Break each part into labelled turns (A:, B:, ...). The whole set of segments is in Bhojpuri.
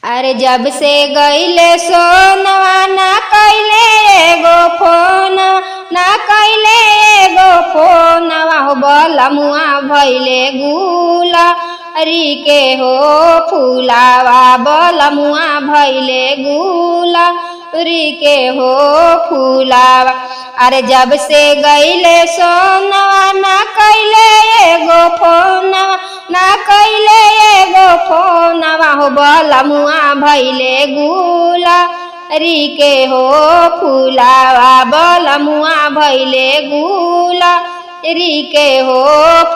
A: अरे जब से गईले सोनवा ना कैले एगो फोन ना कैले एगो फोनवा हो बलमुआ भैले गुला री के हो फूलावा बलमुआ भैले गुला री के हो फूलावा। अरे जब से गईले सोनवा ना कैले एगो फोनवा ना कैले एगो फोनवा हो बलमुआ भैले गुला री के हो फूलावा बलमुआ भैले गुला री के हो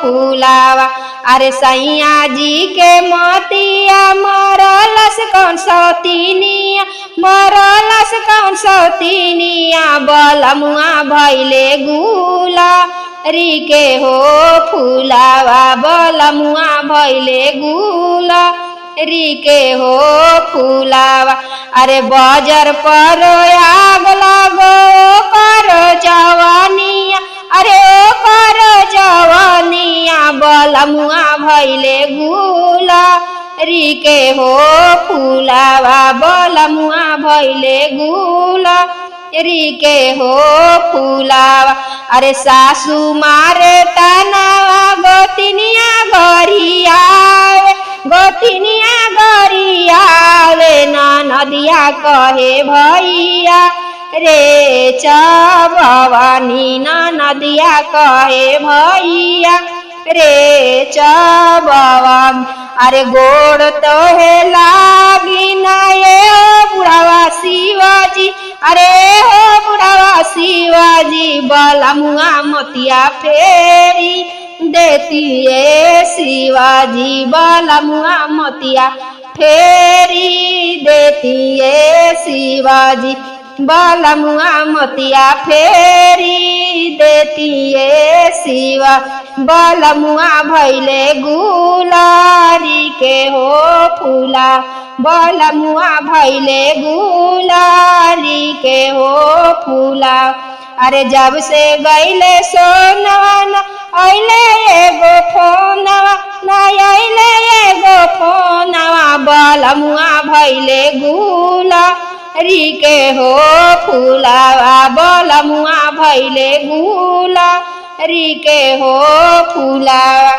A: फूलावा। अरे सैया जी के मोतिया मरलस कौन सौतीनिया मरलस कौन सौतीनिया बलमुआ भैले गुला री के हो फूलावा बलमुआ भैले गुला री के हो फूलावा। अरे बाजार पर आग लगो कर जवानिया अरे कर जवानिया बलमुआ भैले गुला री के हो फूलावा बलमुआ भैले गुला री के हो फूलावा। अरे सासू मारे तनावा गोतिनिया गरियावे गोतिनिया गरियावे नदिया कहे भैया रे भवानी नदिया कहे भैया रे भवानी। अरे गोड़ तो है लागी ना ये बुढ़ावा शिवाजी अरे हो बुढ़ावा शिवाजी बलमुआ मोतिया फेरी देती है शिवाजी बलमुआ मोतिया फेरी देती है शिवाजी बलमुआ मोतिया फेरी देती है शिवा बलमुआ भैले गुलारी के हो फूला बलमुआ भैले गुलारी के हो फूला। अरे जब से गईले सोनवा न अइले एगो फोनवा न अइले एगो फोनवा बलमुआ भैले गुला री के हो फूलावा बलमुआ भैले गुला री के हो फूलावा।